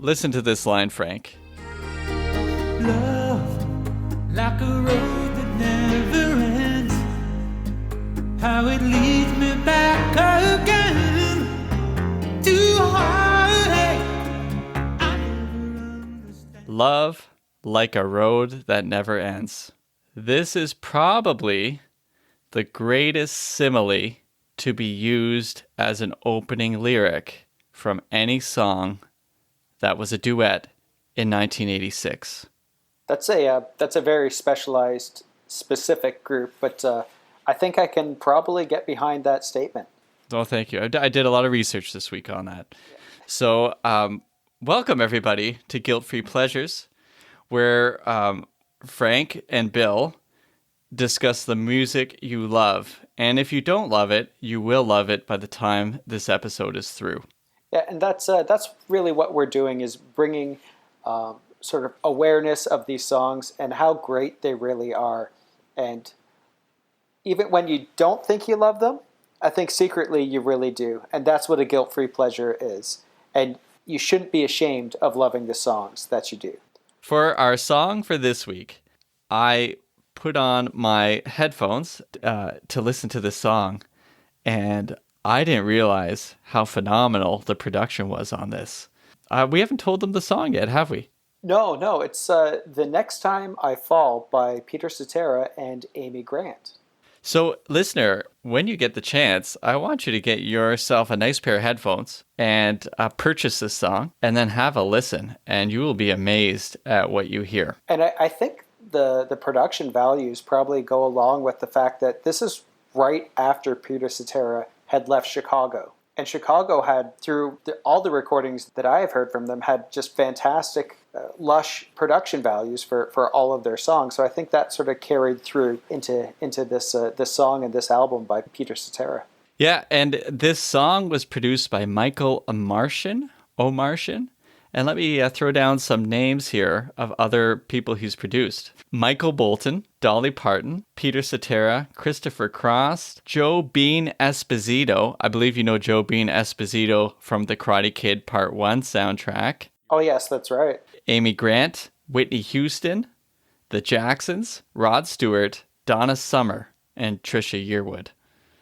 Listen to this line, Frank. Love, like a road that never ends. How it leads me back again to heartache. I never understand. Love, like a road that never ends. This is probably the greatest simile to be used as an opening lyric from any song that was a duet in 1986. That's a very specialized, specific group, but I think I can probably get behind that statement. Oh, thank you. I did a lot of research this week on that. So, welcome everybody to Guilt-Free Pleasures, where Frank and Bill discuss the music you love. And if you don't love it, you will love it by the time this episode is through. Yeah, and that's really what we're doing, is bringing sort of awareness of these songs and how great they really are. And even when you don't think you love them, I think secretly you really do. And that's what a guilt-free pleasure is. And you shouldn't be ashamed of loving the songs that you do. For our song for this week, I put on my headphones to listen to this song, and I didn't realize how phenomenal the production was on this. We haven't told them the song yet, have we? No, it's The Next Time I Fall by Peter Cetera and Amy Grant. So, listener, when you get the chance, I want you to get yourself a nice pair of headphones and purchase this song, and then have a listen, and you will be amazed at what you hear. And I think the production values probably go along with the fact that this is right after Peter Cetera had left Chicago. And Chicago had, through all the recordings that I have heard from them, had just fantastic, lush production values for all of their songs. So I think that sort of carried through into this song and this album by Peter Cetera. Yeah, and this song was produced by Michael Omartian. And let me throw down some names here of other people he's produced. Michael Bolton, Dolly Parton, Peter Cetera, Christopher Cross, Joe Bean Esposito. I believe you know Joe Bean Esposito from the Karate Kid Part 1 soundtrack. Oh, yes, that's right. Amy Grant, Whitney Houston, The Jacksons, Rod Stewart, Donna Summer, and Trisha Yearwood.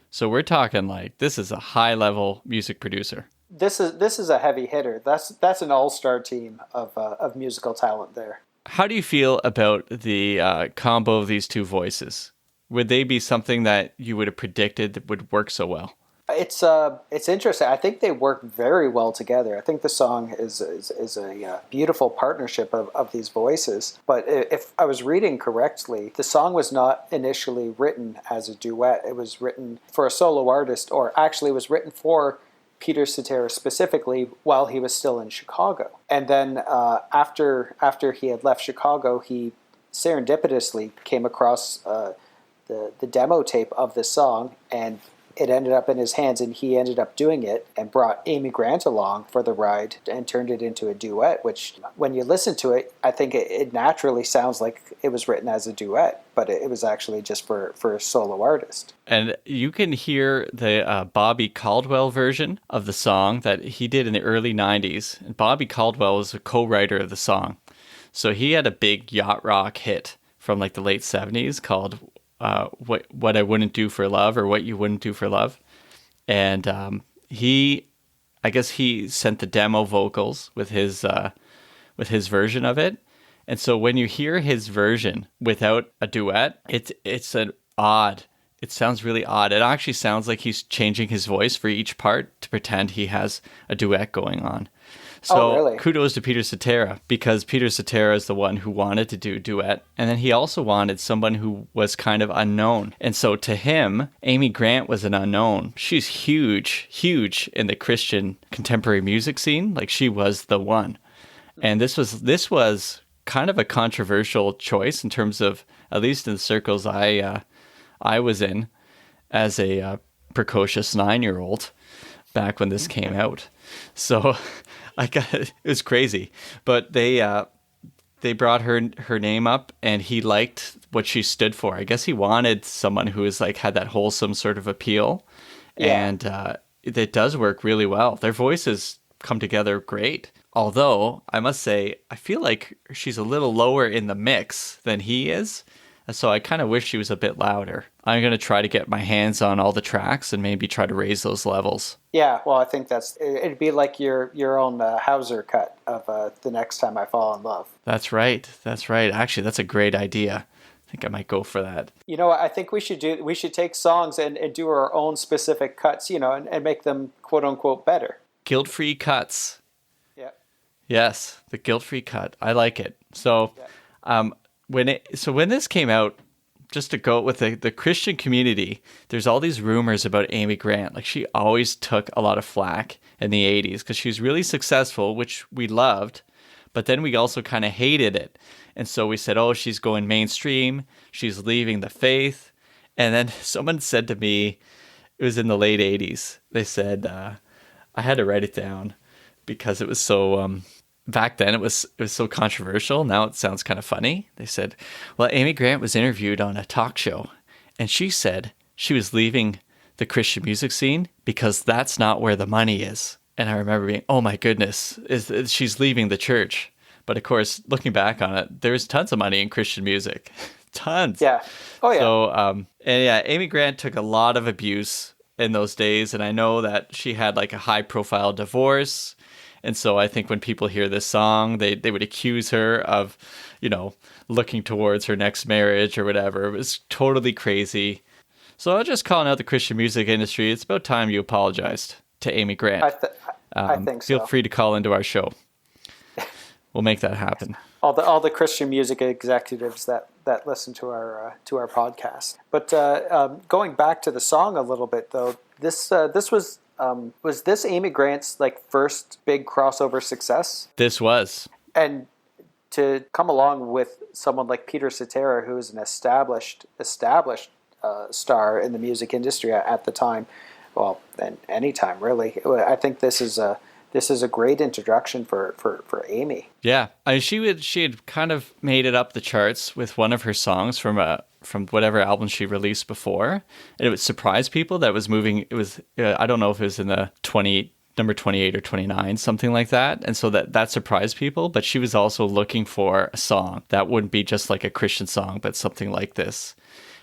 So we're talking like this is a high-level music producer. This is a heavy hitter. That's an all-star team of musical talent there. How do you feel about the combo of these two voices? Would they be something that you would have predicted that would work so well? It's interesting. I think they work very well together. I think the song is a beautiful partnership of these voices. But if I was reading correctly, the song was not initially written as a duet. It was written for a solo artist, or actually it was written for Peter Cetera specifically while he was still in Chicago. And then after he had left Chicago, he serendipitously came across the demo tape of this song, and it ended up in his hands, and he ended up doing it and brought Amy Grant along for the ride and turned it into a duet, which when you listen to it, I think it naturally sounds like it was written as a duet, but it was actually just for a solo artist. And you can hear the Bobby Caldwell version of the song that he did in the early 90s. And Bobby Caldwell was a co-writer of the song. So he had a big yacht rock hit from like the late 70s called What I Wouldn't Do for Love, or What You Wouldn't Do for Love. And I guess he sent the demo vocals with his version of it. And so when you hear his version without a duet, it sounds really odd. It actually sounds like he's changing his voice for each part to pretend he has a duet going on. So really? Kudos to Peter Cetera, because Peter Cetera is the one who wanted to do a duet. And then he also wanted someone who was kind of unknown. And so to him, Amy Grant was an unknown. She's huge in the Christian contemporary music scene. Like, she was the one. And this was kind of a controversial choice in terms of, at least in the circles I was in as a precocious 9-year-old back when this came out. So it was crazy. But they brought her name up, and he liked what she stood for. I guess he wanted someone who was like had that wholesome sort of appeal. Yeah. And it does work really well. Their voices come together great. Although, I must say, I feel like she's a little lower in the mix than he is. And so I kind of wish she was a bit louder. I'm going to try to get my hands on all the tracks and maybe try to raise those levels. Yeah, well, I think it'd be like your own Hauser cut of The Next Time I Fall in Love. That's right. That's right. Actually, that's a great idea. I think I might go for that. You know what I think we should take songs and do our own specific cuts, and make them quote unquote better. Guilt-free cuts. Yeah. Yes, the guilt-free cut. I like it. So, Yeah. when this came out, just to go with the Christian community, there's all these rumors about Amy Grant. Like, she always took a lot of flack in the 80s because she was really successful, which we loved, but then we also kind of hated it. And so we said, oh, she's going mainstream, she's leaving the faith. And then someone said to me, it was in the late 80s, they said, I had to write it down because it was so... back then it was so controversial. Now it sounds kind of funny. They said, well, Amy Grant was interviewed on a talk show and she said she was leaving the Christian music scene because that's not where the money is. And I remember being, oh my goodness, she's leaving the church. But of course, looking back on it, there's tons of money in Christian music. Tons. Yeah. Oh yeah. So, Amy Grant took a lot of abuse in those days. And I know that she had like a high profile divorce. And so I think when people hear this song, they would accuse her of, looking towards her next marriage or whatever. It was totally crazy. So I'll just calling out the Christian music industry. It's about time you apologized to Amy Grant. I think so. Feel free to call into our show. We'll make that happen. All the Christian music executives that listen to our podcast. But going back to the song a little bit though, this was this Amy Grant's first big crossover success? This was. And to come along with someone like Peter Cetera, who is an established star in the music industry at the time, well, and any time really, I think this is a great introduction for Amy. Yeah, I mean, she had kind of made it up the charts with one of her songs from whatever album she released before, and it would surprise people that it was moving. It was I don't know if it was in the number 28 or 29, something like that, and so that surprised people. But she was also looking for a song that wouldn't be just like a Christian song, but something like this.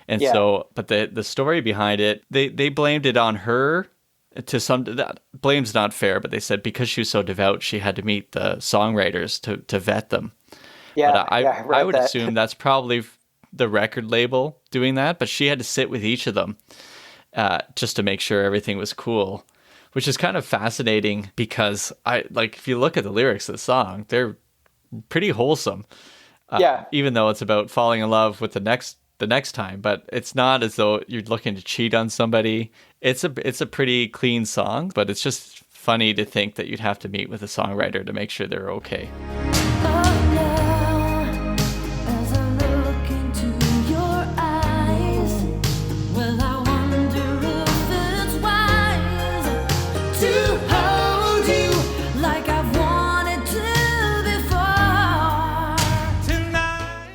And so, but the story behind it, they blamed it on her. That blame's not fair, but they said because she was so devout, she had to meet the songwriters to vet them. Yeah, but I would that. assume that's probably the record label doing that, but she had to sit with each of them just to make sure everything was cool, which is kind of fascinating because if you look at the lyrics of the song, they're pretty wholesome. Even though it's about falling in love with the next time, but it's not as though you're looking to cheat on somebody. It's a pretty clean song, but it's just funny to think that you'd have to meet with a songwriter to make sure they're okay.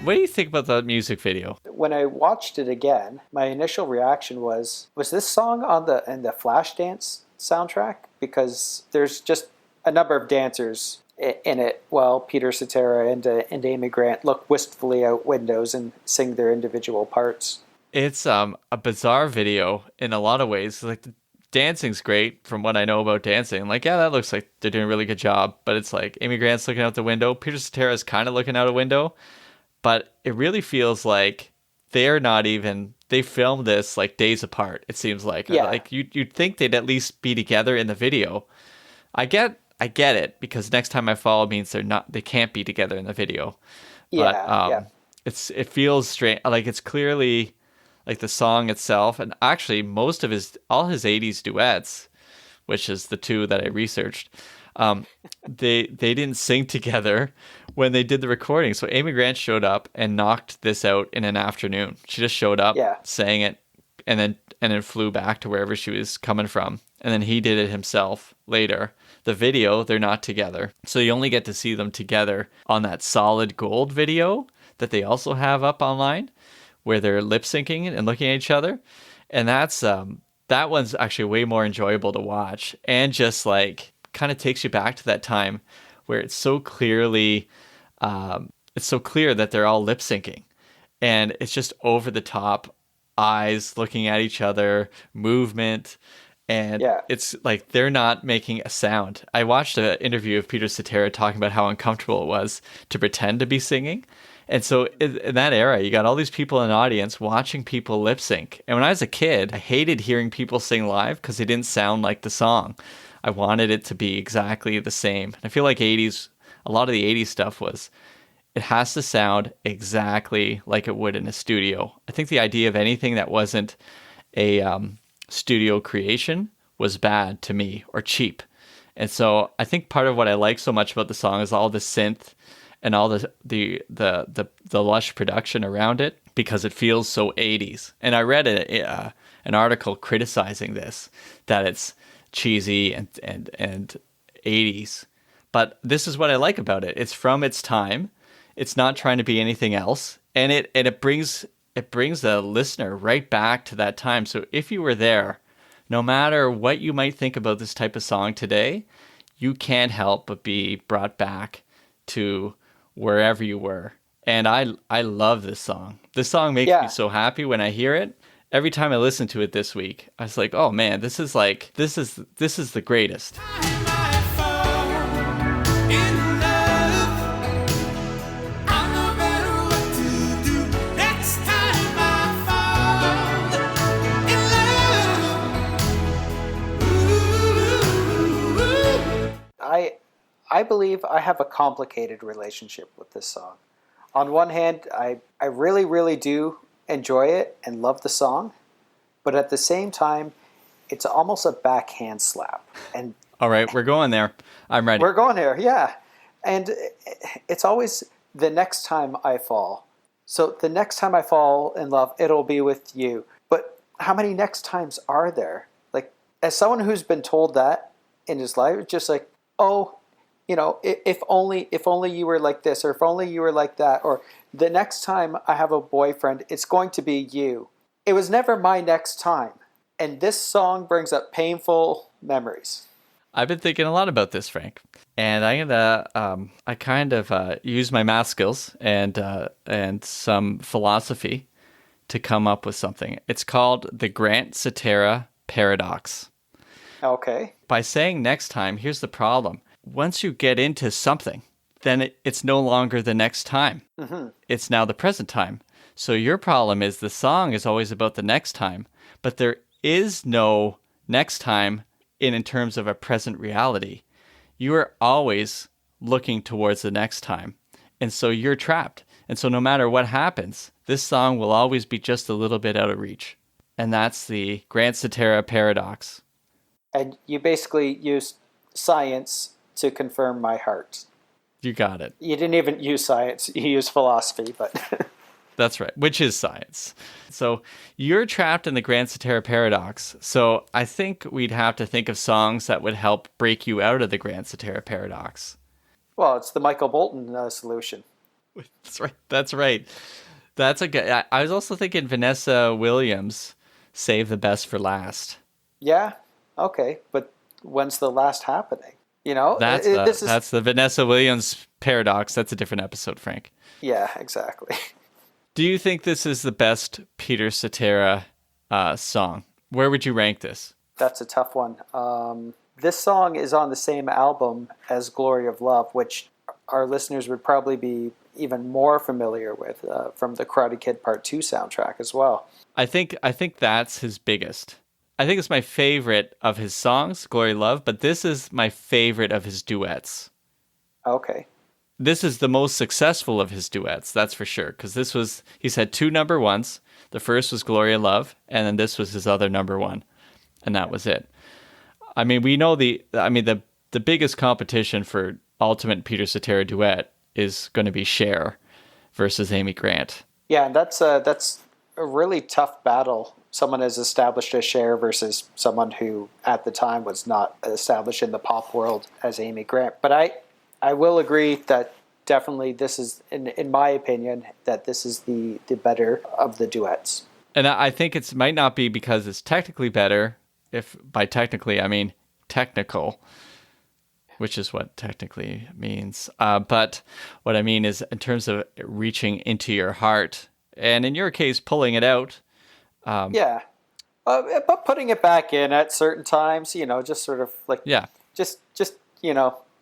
What do you think about the music video? When I watched it again, my initial reaction was this song in the Flashdance soundtrack? Because there's just a number of dancers in it while Peter Cetera and Amy Grant look wistfully out windows and sing their individual parts. It's a bizarre video in a lot of ways. Like, the dancing's great from what I know about dancing. That looks like they're doing a really good job. But it's like Amy Grant's looking out the window. Peter Cetera's kind of looking out a window. But it really feels like they filmed this days apart, it seems like. Yeah. You'd think they'd at least be together in the video. I get it, because Next Time I Fall means they can't be together in the video. Yeah. But it feels strange. It's clearly the song itself, and actually most of all his 80s duets, which is the two that I researched, they didn't sing together when they did the recording. So Amy Grant showed up and knocked this out in an afternoon. She just showed up, sang it, and then flew back to wherever she was coming from. And then he did it himself later. The video, they're not together. So you only get to see them together on that Solid Gold video that they also have up online, where they're lip syncing and looking at each other. And that one's actually way more enjoyable to watch, and just kind of takes you back to that time where it's so clearly, it's so clear that they're all lip syncing, and it's just over the top, eyes looking at each other, movement. And Yeah. it's like they're not making a sound. I watched an interview of Peter Cetera talking about how uncomfortable it was to pretend to be singing. And so in that era, you got all these people in the audience watching people lip sync. And when I was a kid, I hated hearing people sing live because they didn't sound like the song. I wanted it to be exactly the same. I feel like a lot of the 80s stuff was, it has to sound exactly like it would in a studio. I think the idea of anything that wasn't a studio creation was bad to me, or cheap. And so I think part of what I like so much about the song is all the synth and all the lush production around it, because it feels so 80s. And I read an article criticizing this, that it's cheesy and 80s. But this is what I like about it. It's from its time. It's not trying to be anything else, and it brings the listener right back to that time. So if you were there, no matter what you might think about this type of song today, you can't help but be brought back to wherever you were. And I love this song. This song makes me so happy when I hear it. Every time I listen to it this week, I was like, oh man, this is the greatest. I believe I have a complicated relationship with this song. On one hand, I really, really do enjoy it and love the song, but at the same time, it's almost a backhand slap. And all right, we're going there. I'm ready. We're going there, yeah. And it's always the next time I fall. So the next time I fall in love, it'll be with you. But how many next times are there? Like, as someone who's been told that in his life, it's just like, oh, you know, if only you were like this, or if only you were like that, or the next time I have a boyfriend, it's going to be you. It was never my next time. And this song brings up painful memories. I've been thinking a lot about this, Frank, and I'm gonna I kind of use my math skills and some philosophy to come up with something. It's called the Grant Setera paradox. Okay. By saying next time, here's the problem. Once you get into something, then it's no longer the next time. Mm-hmm. It's now the present time. So your problem is the song is always about the next time, but there is no next time in terms of a present reality. You are always looking towards the next time. And so you're trapped. And so no matter what happens, this song will always be just a little bit out of reach. And that's the Grant Setera paradox. And you basically use science to confirm my heart. You got it. You didn't even use science. You used philosophy, but... That's right, which is science. So you're trapped in the Grant Setera paradox. So I think we'd have to think of songs that would help break you out of the Grant Setera paradox. Well, it's the Michael Bolton solution. That's right. That's right. That's a good... I was also thinking Vanessa Williams, Save the Best for Last. Yeah, okay, but when's the last happening? You know, that's the Vanessa Williams paradox. That's a different episode, Frank. Yeah, exactly. Do you think this is the best Peter Cetera song? Where would you rank this? That's a tough one. This song is on the same album as Glory of Love, which our listeners would probably be even more familiar with from the Karate Kid Part 2 soundtrack as well. I think that's his biggest. I think it's my favorite of his songs, Glory Love, but this is my favorite of his duets. Okay. This is the most successful of his duets, that's for sure, because he's had two number ones. The first was Gloria Love, and then this was his other number one, and that was it. I mean, we know the biggest competition for ultimate Peter Cetera duet is going to be Cher versus Amy Grant. Yeah, and that's a really tough battle. Someone as established as Cher versus someone who at the time was not established in the pop world as Amy Grant. But I will agree that definitely this is, in my opinion, that this is the better of the duets. And I think it might not be because it's technically better. If by technically I mean technical. which is what technically means. But what I mean is in terms of reaching into your heart, and in your case, pulling it out. Yeah. But putting it back in at certain times, just sort of like, Yeah, just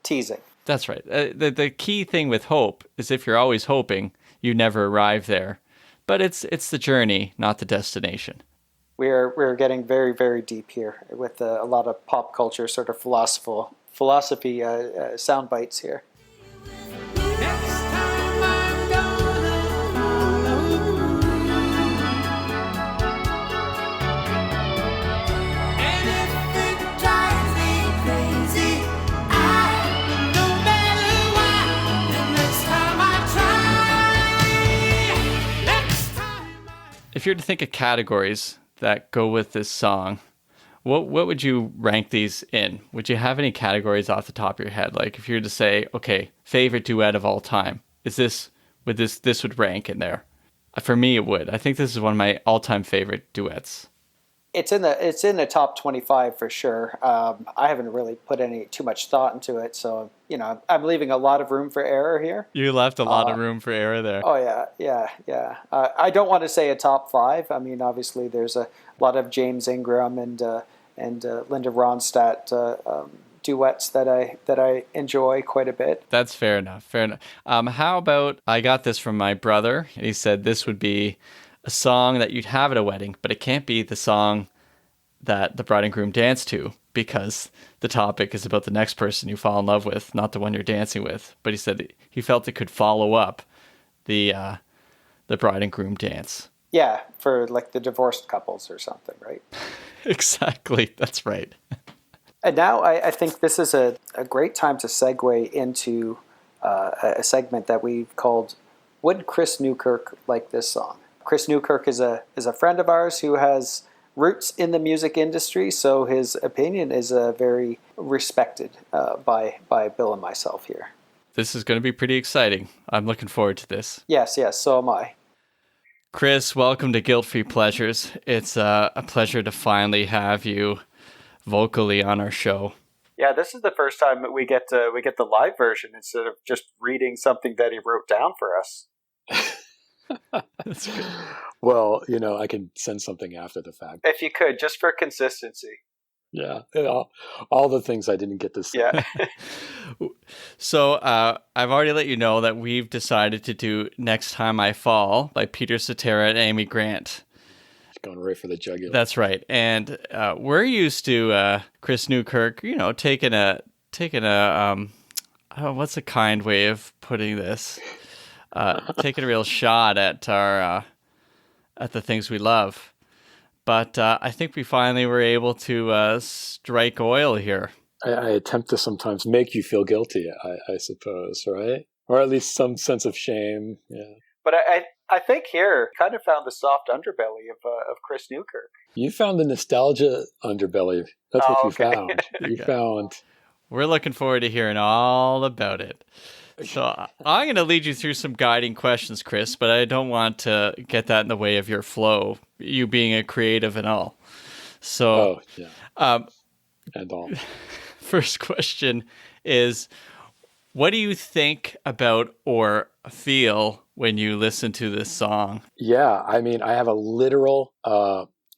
teasing. that's right. The key thing with hope is if you're always hoping, you never arrive there. But it's the journey, not the destination. We're getting very, very deep here with a lot of pop culture sort of philosophy sound bites here. Next time I'm gonna follow. And if it drives me crazy, no matter what, then next time I try. Next time If you're to think of categories that go with this song, what would you rank these in? Would you have any categories off the top of your head? Like if you were to say, okay, favorite duet of all time, this would rank in there? For me, it would. I think this is one of my all-time favorite duets. It's in the top 25 for sure. I haven't really put too much thought into it, so I'm leaving a lot of room for error here. You left a lot of room for error there. Oh yeah. I don't want to say a top 5. I mean, obviously there's a lot of James Ingram and Linda Ronstadt duets that I enjoy quite a bit. That's fair enough. How about, I got this from my brother. He said this would be a song that you'd have at a wedding, but it can't be the song that the bride and groom dance to because the topic is about the next person you fall in love with, not the one you're dancing with. But he said he felt it could follow up the bride and groom dance. Yeah, for like the divorced couples or something, right? Exactly. That's right. And now I think this is a great time to segue into a segment that we've called Would Chris Newkirk Like This Song? Chris Newkirk is a friend of ours who has roots in the music industry, so his opinion is very respected by Bill and myself here. This is going to be pretty exciting. I'm looking forward to this. Yes, so am I. Chris, welcome to Guilt Free Pleasures. It's a pleasure to finally have you vocally on our show. Yeah, this is the first time that we get the live version instead of just reading something that he wrote down for us. That's good. Well, I can send something after the fact. If you could, just for consistency. Yeah, all the things I didn't get to say. Yeah. So I've already let you know that we've decided to do Next Time I Fall by Peter Cetera and Amy Grant. Going right for the jugular. That's right. And we're used to Chris Newkirk, taking a what's a kind way of putting this? Taking a real shot at our at the things we love. But I think we finally were able to strike oil here. I attempt to sometimes make you feel guilty, I suppose, right? Or at least some sense of shame. Yeah. But I think here kind of found the soft underbelly of Chris Newkirk. You found the nostalgia underbelly. That's what you found. You found. We're looking forward to hearing all about it. So I'm going to lead you through some guiding questions, Chris, but I don't want to get that in the way of your flow, you being a creative and all. So, and all. First question is, what do you think about or feel when you listen to this song? Yeah, I mean, I have a literal,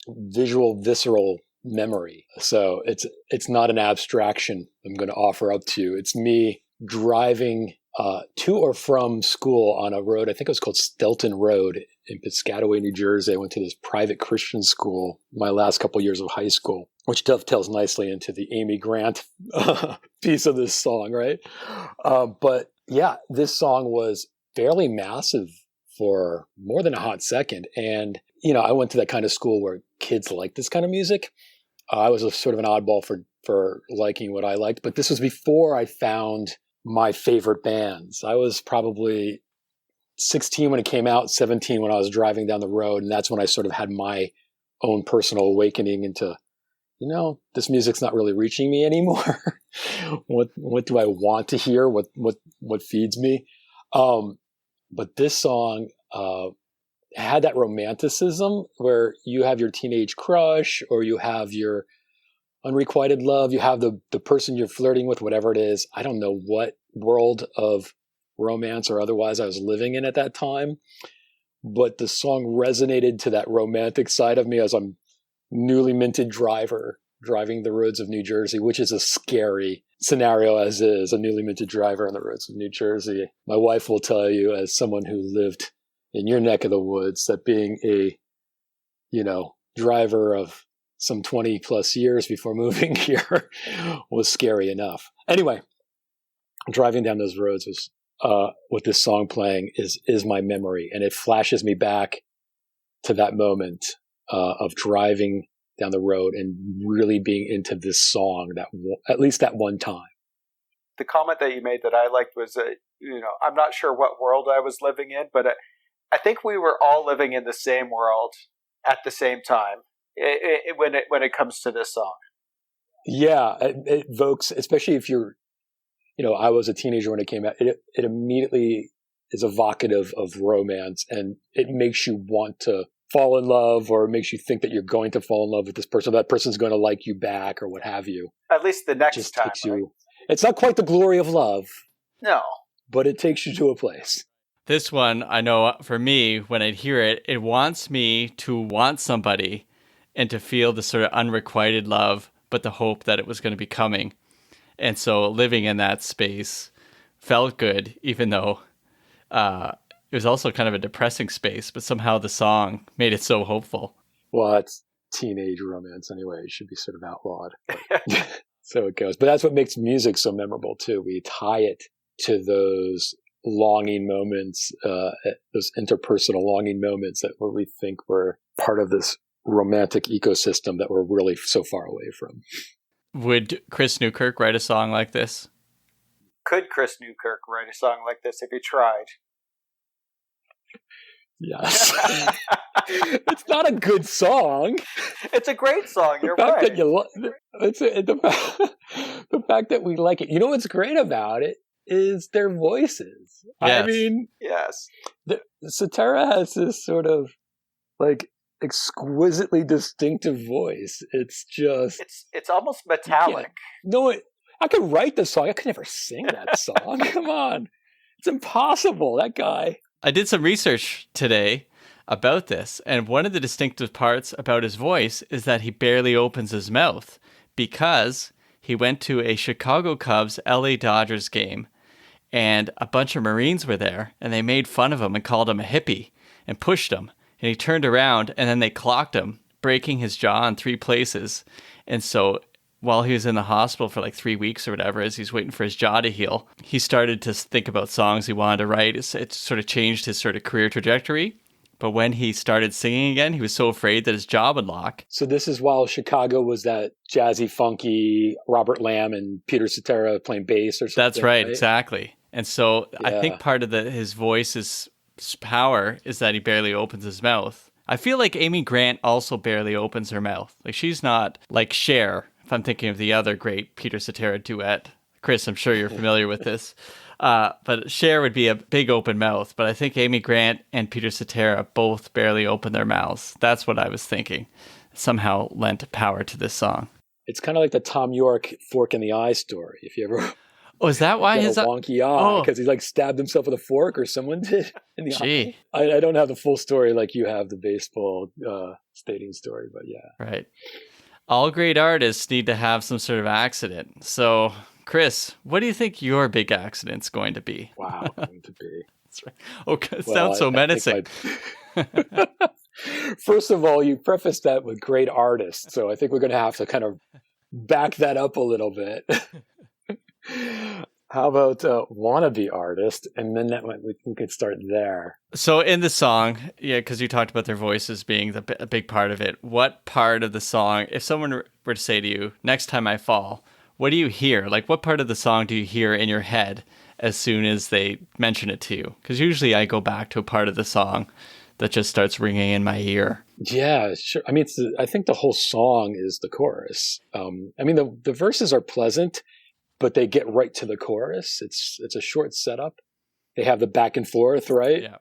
visual, visceral memory. So it's not an abstraction I'm going to offer up to you. It's me driving to or from school on a road. I think it was called Stelton Road in Piscataway, New Jersey. I went to this private Christian school my last couple years of high school, which dovetails nicely into the Amy Grant piece of this song, right? But yeah, this song was fairly massive for more than a hot second. And, I went to that kind of school where kids like this kind of music. I was a sort of an oddball for liking what I liked, but this was before I found my favorite bands. I was probably 16 when it came out, 17 when I was driving down the road, and that's when I sort of had my own personal awakening into, this music's not really reaching me anymore. What do I want to hear? What feeds me? But this song had that romanticism where you have your teenage crush or you have your unrequited love. You have the person you're flirting with, whatever it is. I don't know what world of romance or otherwise I was living in at that time, but the song resonated to that romantic side of me as I'm newly minted driver driving the roads of New Jersey, which is a scary scenario as is, a newly minted driver on the roads of New Jersey. My wife will tell you, as someone who lived in your neck of the woods, that being a, driver of some 20 plus years before moving here was scary enough. Anyway, driving down those roads was, with this song playing is my memory. And it flashes me back to that moment of driving down the road and really being into this song at least that one time. The comment that you made that I liked was, I'm not sure what world I was living in, but I think we were all living in the same world at the same time when it comes to this song. Yeah, it evokes, especially if you're, I was a teenager when it came out. It immediately is evocative of romance, and it makes you want to fall in love, or it makes you think that you're going to fall in love with this person. That person's going to like you back, or what have you. At least the next Just time. takes you. It's not quite the glory of love. No. But it takes you to a place. This one, I know for me, when I hear it, it wants me to want somebody and to feel the sort of unrequited love, but the hope that it was going to be coming. And so living in that space felt good, even though it was also kind of a depressing space, but somehow the song made it so hopeful. Well, it's teenage romance anyway. It should be sort of outlawed. So it goes. But that's what makes music so memorable, too. We tie it to those longing moments, those interpersonal longing moments that we think were part of this romantic ecosystem that we're really so far away from. Would Chris Newkirk write a song like this? Could Chris Newkirk write a song like this if he tried? Yes. It's not a good song. It's a great song. You're the fact right. The fact that we like it. You know what's great about it is their voices. Yes. I mean, Yes. Cetera has this sort of exquisitely distinctive voice. It's just It's almost metallic. I could write the song. I could never sing that song. Come on. It's impossible. That guy. I did some research today about this, and one of the distinctive parts about his voice is that he barely opens his mouth because he went to a Chicago Cubs LA Dodgers game, and a bunch of Marines were there, and they made fun of him and called him a hippie and pushed him, and he turned around, and then they clocked him, breaking his jaw in 3 places. And so while he was in the hospital for like 3 weeks or whatever, as he's waiting for his jaw to heal, he started to think about songs he wanted to write. It sort of changed his sort of career trajectory. But when he started singing again, he was so afraid that his jaw would lock. So this is while Chicago was that jazzy, funky Robert Lamb and Peter Cetera playing bass or something. That's right, exactly. And so I think part of his voice's power is that he barely opens his mouth. I feel like Amy Grant also barely opens her mouth. Like, she's not like Cher, if I'm thinking of the other great Peter Cetera duet. Chris, I'm sure you're familiar with this. But Cher would be a big open mouth, but I think Amy Grant and Peter Cetera both barely open their mouths. That's what I was thinking. Somehow lent power to this song. It's kind of like the Tom York fork in the eye story. If you ever Oh, is that why his a wonky eye because he stabbed himself with a fork, or someone did in the eye. I don't have the full story like you have the baseball stadium story, but yeah. Right. All great artists need to have some sort of accident. So, Chris, what do you think your big accident's going to be? Wow, going to be. That's right. Okay, it sounds so menacing. First of all, you prefaced that with great artists, so I think we're going to have to kind of back that up a little bit. How about wannabe artist? And then we could start there. So in the song, because you talked about their voices being a big part of it, what part of the song, if someone were to say to you, next time I fall, what do you hear? Like, what part of the song do you hear in your head as soon as they mention it to you? Because usually I go back to a part of the song that just starts ringing in my ear. Yeah, sure. I mean, I think the whole song is the chorus. I mean, the verses are pleasant, but they get right to the chorus. It's a short setup. They have the back and forth, right? Yeah.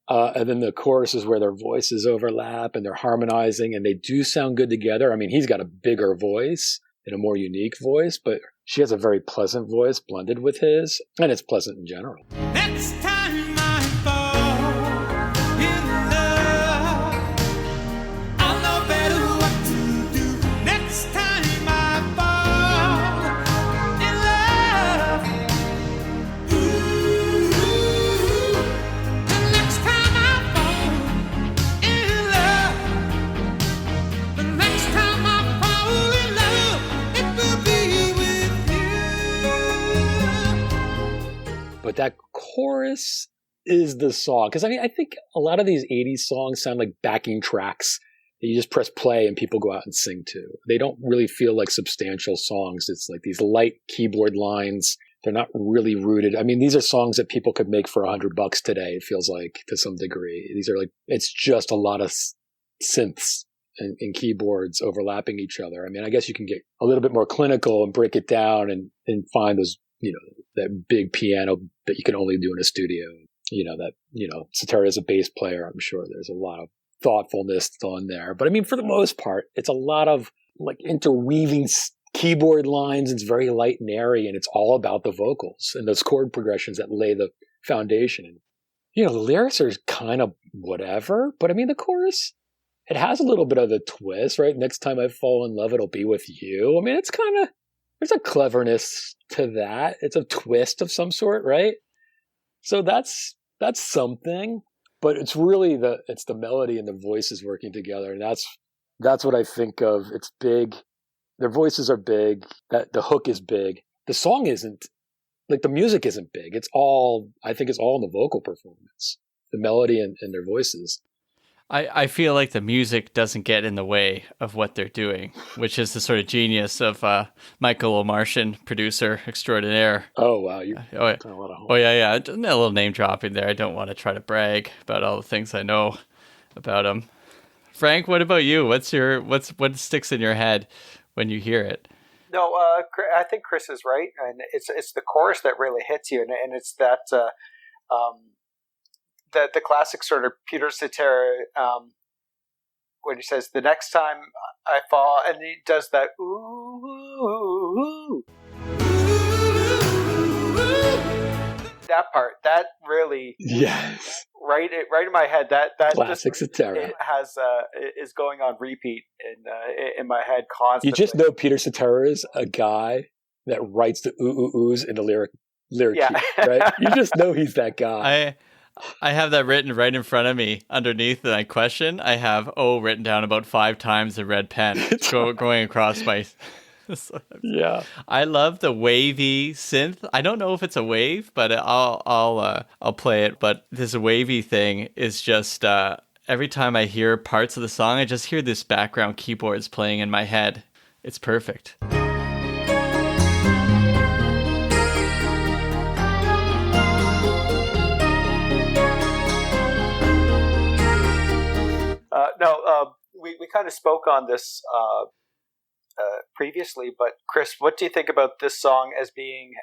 And then the chorus is where their voices overlap and they're harmonizing and they do sound good together. I mean, he's got a bigger voice, in a more unique voice, but she has a very pleasant voice blended with his, and it's pleasant in general. Next time I fall in love, I'll know better what to do. Next time I fall in love, ooh, the next time I fall in love, the next time I fall in love, it will be with you. But that chorus is the song. Because I think a lot of these 80s songs sound like backing tracks that you just press play and people go out and sing to. They don't really feel like substantial songs. It's like these light keyboard lines. They're not really rooted. I mean, these are songs that people could make for $100 today, it feels like, to some degree. These are like, it's just a lot of synths and keyboards overlapping each other. I mean, I guess you can get a little bit more clinical and break it down and find those, that big piano that you can only do in a studio. Cetera is a bass player. I'm sure there's a lot of thoughtfulness on there. But I mean, for the most part, it's a lot of like interweaving keyboard lines. It's very light and airy, and it's all about the vocals and those chord progressions that lay the foundation. And, the lyrics are kind of whatever, but I mean, the chorus, it has a little bit of a twist, right? Next time I fall in love, it'll be with you. I mean, it's kind of, there's a cleverness to that. It's a twist of some sort, right? So that's something, but it's really the melody and the voices working together. And that's what I think of. It's big. Their voices are big. That the hook is big. The song isn't, like, the music isn't big. I think it's all in the vocal performance, the melody and their voices. I feel like the music doesn't get in the way of what they're doing, which is the sort of genius of Michael O'Martian, producer extraordinaire. Oh, wow. Yeah. A little name dropping there. I don't want to try to brag about all the things I know about him. Frank, what about you? What sticks in your head when you hear it? No, I think Chris is right, and it's the chorus that really hits you, and it's that the classic sort of Peter Cetera when he says, "The next time I fall," and he does that ooh, ooh, ooh, that part that really right in my head. That classic Cetera. It has is going on repeat in my head constantly. You just know Peter Cetera is a guy that writes the ooh ooh oohs in the lyric yeah. key, right? You just know he's that guy. I have that written right in front of me underneath my question. I have written down about 5 times in red pen going across my... Yeah. I love the wavy synth. I don't know if it's a wave, but I'll play it. But this wavy thing is just every time I hear parts of the song, I just hear this background keyboards playing in my head. It's perfect. We kind of spoke on this previously, but Chris, what do you think about this song as being,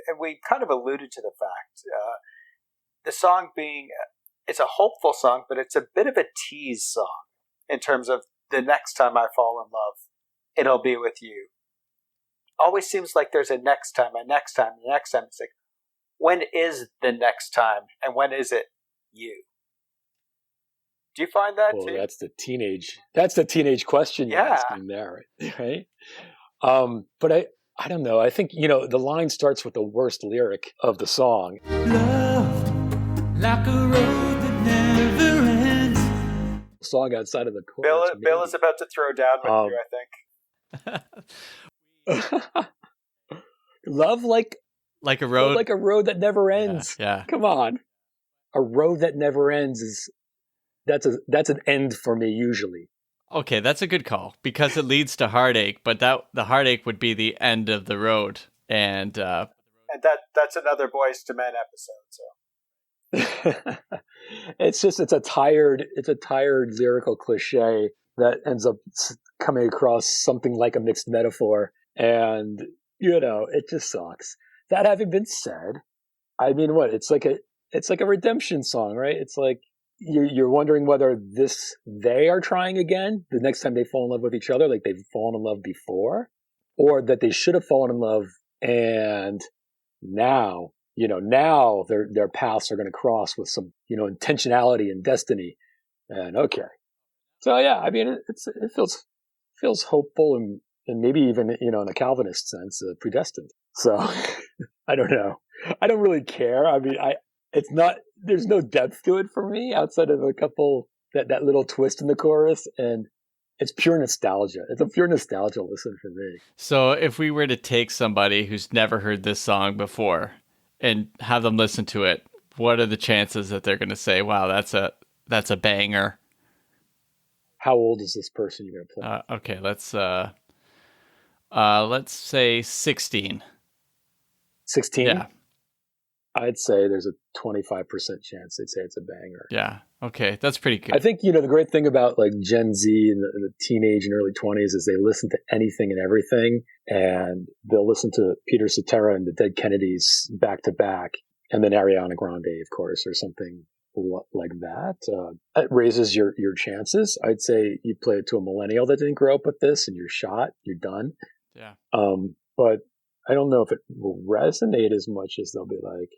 and we kind of alluded to the fact, the song being, it's a hopeful song, but it's a bit of a tease song in terms of the next time I fall in love, it'll be with you. Always seems like there's a next time, a next time, a next time. It's like, when is the next time, and when is it you? Do you find that too? That's the teenage question you're asking there, right? But I don't know. I think, the line starts with the worst lyric of the song. Love, like a road that never ends. Song outside of the chorus. Bill is about to throw down with you, I think. Love like a road. Like a road that never ends. Yeah. Come on. A road that never ends is... That's an end for me usually. Okay, that's a good call because it leads to heartache, but the heartache would be the end of the road, and that's another Boys to Men episode. So it's a tired lyrical cliche that ends up coming across something like a mixed metaphor, and it just sucks. That having been said, I mean, it's like a redemption song, right? It's like. You're wondering whether they are trying again the next time they fall in love with each other, like they've fallen in love before. or that they should have fallen in love, and now, now their paths are going to cross with some, intentionality and destiny. And okay. So yeah, I mean, it feels hopeful and maybe even, in a Calvinist sense, predestined. So I don't know. I don't really care. I mean, there's no depth to it for me outside of a couple, that little twist in the chorus, and it's pure nostalgia. It's a pure nostalgia listen for me. So if we were to take somebody who's never heard this song before and have them listen to it, what are the chances that they're going to say, wow, that's a banger? How old is this person you're going to play? Okay, let's say 16. 16? Yeah. I'd say there's a 25% chance they'd say it's a banger. Yeah. Okay, that's pretty good. I think, the great thing about like Gen Z and the teenage and early 20s is they listen to anything and everything, and they'll listen to Peter Cetera and the Dead Kennedys back to back, and then Ariana Grande, of course, or something like that. It raises your chances. I'd say you play it to a millennial that didn't grow up with this, and you're shot. You're done. Yeah. But I don't know if it will resonate as much as they'll be like,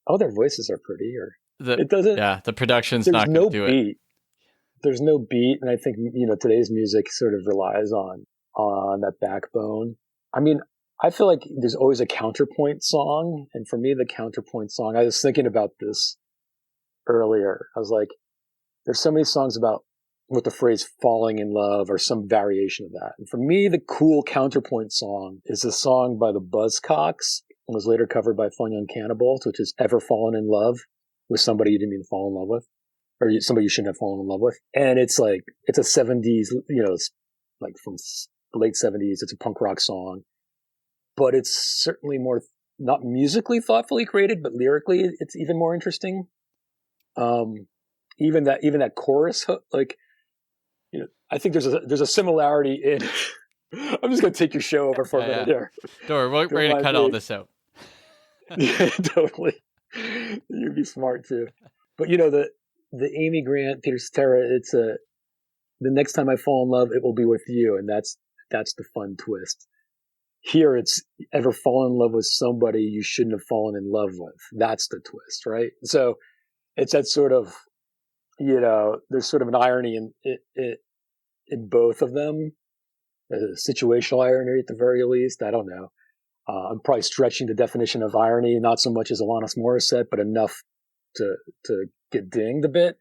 oh, their voices are pretty, or it doesn't. Yeah, the production's not going to do beat. it. There's no beat, and I think today's music sort of relies on that backbone. I mean, I feel like there's always a counterpoint song, and for me, the counterpoint song. I was thinking about this earlier. I was like, there's so many songs about with the phrase falling in love or some variation of that. And for me, the cool counterpoint song is a song by the Buzzcocks and was later covered by Fun Young Cannibals, which is Ever Fallen in Love with somebody you didn't mean to fall in love with, or somebody you shouldn't have fallen in love with. And it's like, it's a 70s, it's like from the late 70s. It's a punk rock song, but it's certainly more, not musically thoughtfully created, but lyrically it's even more interesting. Even that chorus, like, I think there's a similarity in. I'm just gonna take your show over for a minute here. We're gonna cut all this out. Yeah, totally. You'd be smart too. But the Amy Grant, Peter Cetera, it's the next time I fall in love, it will be with you, and that's the fun twist. Here it's ever fallen in love with somebody you shouldn't have fallen in love with. That's the twist, right? So it's that sort of, there's sort of an irony in both of them, a situational irony at the very least. I don't know. I'm probably stretching the definition of irony, not so much as Alanis Morissette, but enough to get dinged a bit.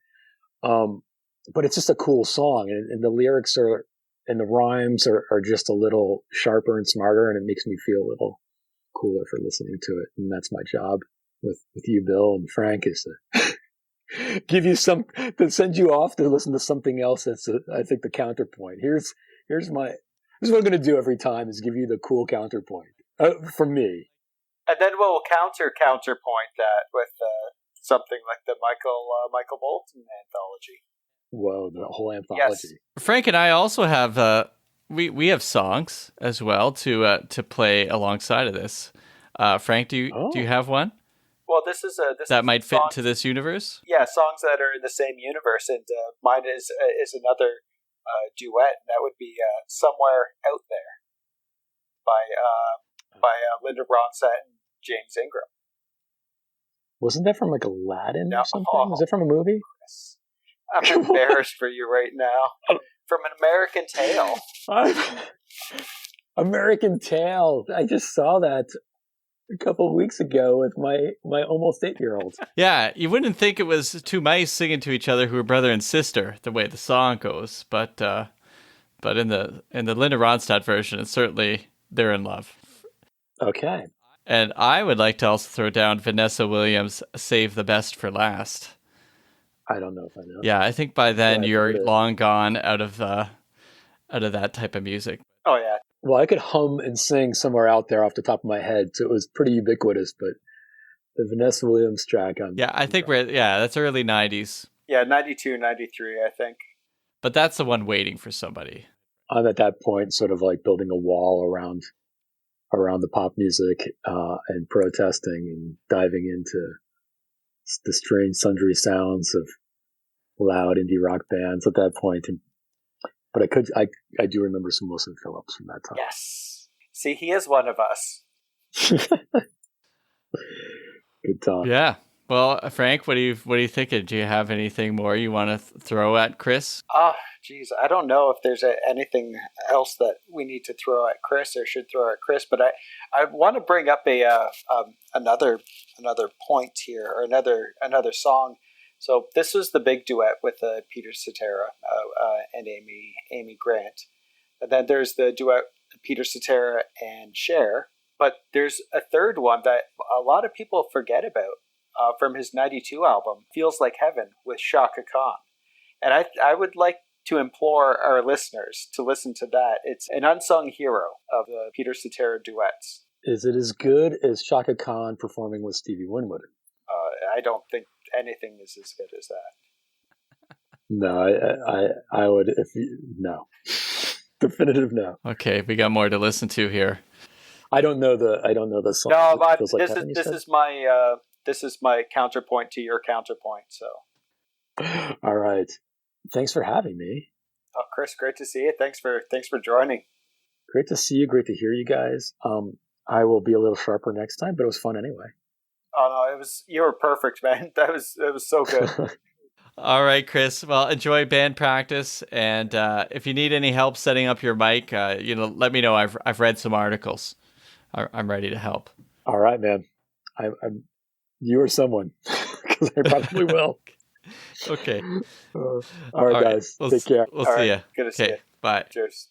But it's just a cool song, and the lyrics and the rhymes are just a little sharper and smarter, and it makes me feel a little cooler for listening to it. And that's my job with you, Bill, and Frank, is to give you to send you off to listen to something else that's I think the counterpoint. Here's what I'm going to do every time, is give you the cool counterpoint for me. And then we'll counterpoint that with something like the Michael Bolton anthology. Whoa, the whole anthology. Yes. Frank and I also have we have songs as well to play alongside of this. Frank, do you have one? Well, this that might fit into this universe. Yeah, songs that are in the same universe, and mine is another duet, and that would be "Somewhere Out There" by Linda Ronstadt and James Ingram. Wasn't that from like Aladdin or something? Oh, Was it from a movie? Chris, I'm embarrassed for you right now. From An American Tail. American Tail. I just saw that a couple of weeks ago with my almost 8-year-old. Yeah, you wouldn't think it was two mice singing to each other who were brother and sister, the way the song goes, but in the Linda Ronstadt version, it's certainly they're in love. Okay. And I would like to also throw down Vanessa Williams' "Save the Best for Last." I don't know if I know. Yeah, I think by then you're long gone out of that type of music. Oh yeah. Well, I could hum and sing "Somewhere Out There" off the top of my head, so it was pretty ubiquitous. But the Vanessa Williams track, I think that's early 90s. Yeah, 92, 93, I think. But that's the one waiting for somebody. I'm at that point sort of like building a wall around the pop music and protesting and diving into the strange sundry sounds of loud indie rock bands at that point. But I do remember some Wilson Phillips from that time. Yes. See, he is one of us. Good time. Yeah. Well, Frank, what do you think? Do you have anything more you want to throw at Chris? Oh, geez, I don't know if there's anything else that we need to throw at Chris or should throw at Chris, but I want to bring up another point here, or another song. So this was the big duet with Peter Cetera and Amy Grant, and then there's the duet Peter Cetera and Cher. But there's a third one that a lot of people forget about from his '92 album, "Feels Like Heaven" with Shaka Khan. And I would like to implore our listeners to listen to that. It's an unsung hero of the Peter Cetera duets. Is it as good as Shaka Khan performing with Stevie Winwood? I don't think anything is as good as that. No, I would, no. Definitive no. Okay, we got more to listen to here. I don't know the song. No, but Feels Like Heaven, this is my counterpoint to your counterpoint. So, all right. Thanks for having me. oh, Chris, great to see you. Thanks for joining. Great to see you. Great to hear you guys. I will be a little sharper next time, but it was fun anyway. Oh no, you were perfect, man. That was so good. All right, Chris. Well, enjoy band practice, and if you need any help setting up your mic, let me know. I've read some articles. I'm ready to help. All right, man. You or someone, because I probably will. Okay. All right, guys. Take care. We'll All see right, you. good to see you. Bye. Cheers.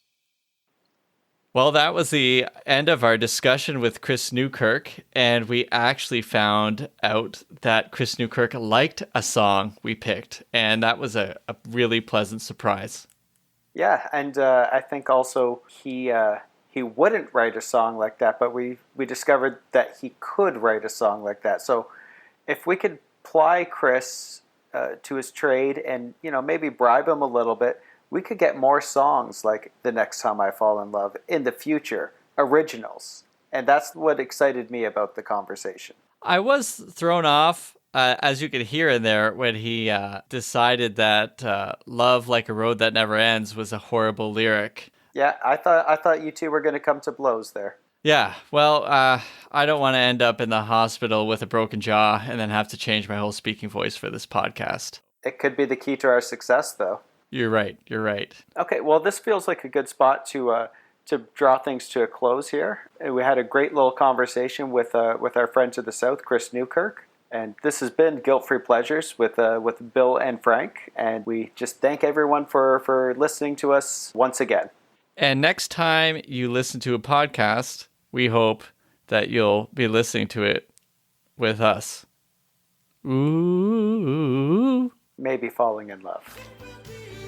Well, that was the end of our discussion with Chris Newkirk, and we actually found out that Chris Newkirk liked a song we picked, and that was a really pleasant surprise. Yeah, and I think also he wouldn't write a song like that, but we discovered that he could write a song like that. So if we could ply Chris to his trade and maybe bribe him a little bit, we could get more songs like "The Next Time I Fall in Love" in the future, originals. And that's what excited me about the conversation. I was thrown off, as you could hear in there, when he decided that "Love Like a Road That Never Ends" was a horrible lyric. Yeah, I thought you two were going to come to blows there. Yeah, well, I don't want to end up in the hospital with a broken jaw and then have to change my whole speaking voice for this podcast. It could be the key to our success, though. You're right. Okay, well, this feels like a good spot to draw things to a close here. We had a great little conversation with our friend to the south, Chris Newkirk. And this has been Guilt-Free Pleasures with Bill and Frank. And we just thank everyone for listening to us once again. And next time you listen to a podcast, we hope that you'll be listening to it with us. Ooh. Maybe falling in love. Will be